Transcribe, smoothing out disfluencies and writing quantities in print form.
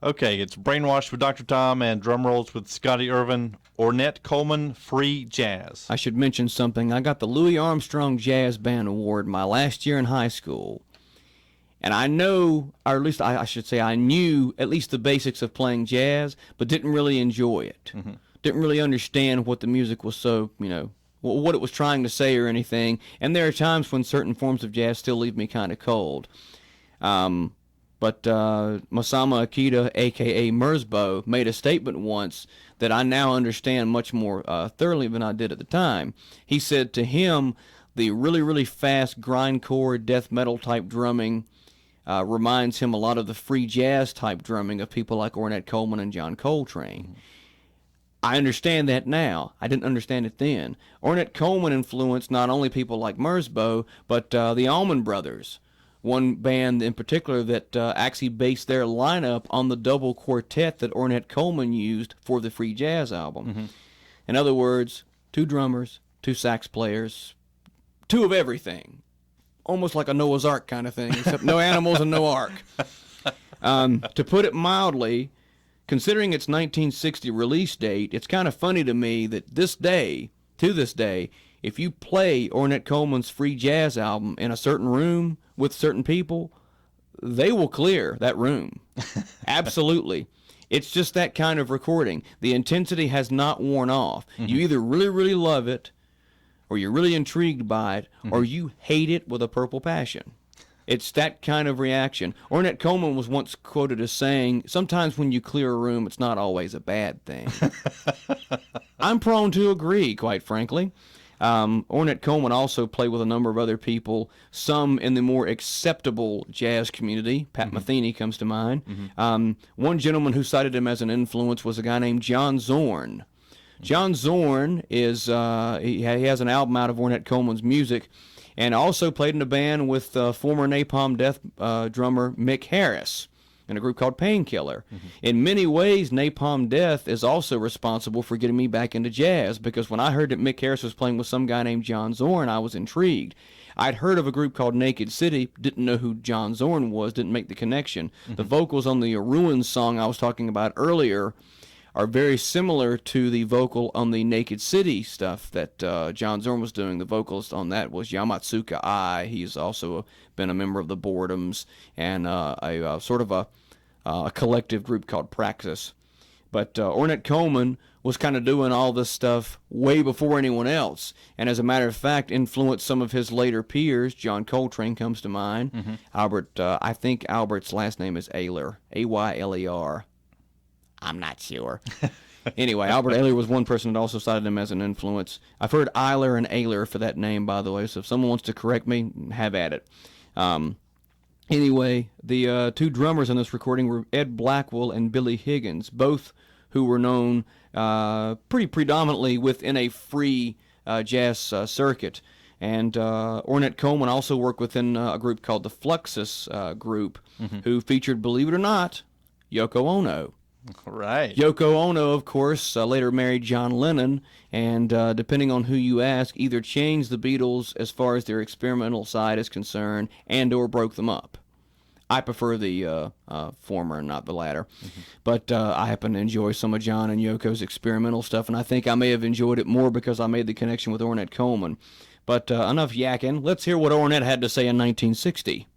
Okay, it's Brainwash with Dr. Tom and drum rolls with Scotty Irving. Ornette Coleman, Free Jazz. I should mention something. I got the Louis Armstrong Jazz Band Award my last year in high school. And I know, or at least I should say I knew at least the basics of playing jazz, but didn't really enjoy it. Mm-hmm. Didn't really understand what the music was what it was trying to say or anything. And there are times when certain forms of jazz still leave me kind of cold. But Masama Akita, a.k.a. Merzbow, made a statement once that I now understand much more thoroughly than I did at the time. He said to him, the really, really fast grindcore death metal type drumming reminds him a lot of the free jazz type drumming of people like Ornette Coleman and John Coltrane. Mm-hmm. I understand that now. I didn't understand it then. Ornette Coleman influenced not only people like Merzbow, but the Allman Brothers, one band in particular that actually based their lineup on the double quartet that Ornette Coleman used for the free jazz album. Mm-hmm. In other words, 2 drummers, 2 sax players, 2 of everything. Almost like a Noah's Ark kind of thing, except no animals and no ark. To put it mildly, considering its 1960 release date, it's kind of funny to me that to this day, if you play Ornette Coleman's free jazz album in a certain room with certain people, they will clear that room. Absolutely. It's just that kind of recording. The intensity has not worn off. Mm-hmm. You either really, really love it, or you're really intrigued by it, mm-hmm. or you hate it with a purple passion. It's that kind of reaction. Ornette Coleman was once quoted as saying, sometimes when you clear a room, it's not always a bad thing. I'm prone to agree, quite frankly. Ornette Coleman also played with a number of other people, some in the more acceptable jazz community. Pat mm-hmm. Metheny comes to mind. Mm-hmm. One gentleman who cited him as an influence was a guy named John Zorn. John Zorn is he has an album out of Ornette Coleman's music, and also played in a band with former Napalm Death drummer Mick Harris in a group called Painkiller. Mm-hmm. In many ways, Napalm Death is also responsible for getting me back into jazz, because when I heard that Mick Harris was playing with some guy named John Zorn, I was intrigued. I'd heard of a group called Naked City, didn't know who John Zorn was, didn't make the connection. Mm-hmm. The vocals on the Ruins song I was talking about earlier are very similar to the vocal on the Naked City stuff that John Zorn was doing. The vocalist on that was Yamatsuka Ai. He's also been a member of the Boredoms and a sort of a collective group called Praxis. But Ornette Coleman was kind of doing all this stuff way before anyone else, and as a matter of fact, influenced some of his later peers. John Coltrane comes to mind. Mm-hmm. Albert, I think Albert's last name is Ayler, Ayler. I'm not sure. Anyway, Albert Ayler was one person that also cited him as an influence. I've heard Eiler and Ayler for that name, by the way, so if someone wants to correct me, have at it. Anyway, the 2 drummers in this recording were Ed Blackwell and Billy Higgins, both who were known pretty predominantly within a free jazz circuit. And Ornette Coleman also worked within a group called the Fluxus Group, mm-hmm. who featured, believe it or not, Yoko Ono. Right. Yoko Ono, of course, later married John Lennon, and depending on who you ask, either changed the Beatles as far as their experimental side is concerned, and or broke them up. I prefer the former and not the latter. Mm-hmm. But I happen to enjoy some of John and Yoko's experimental stuff, and I think I may have enjoyed it more because I made the connection with Ornette Coleman. But enough yakking. Let's hear what Ornette had to say in 1960.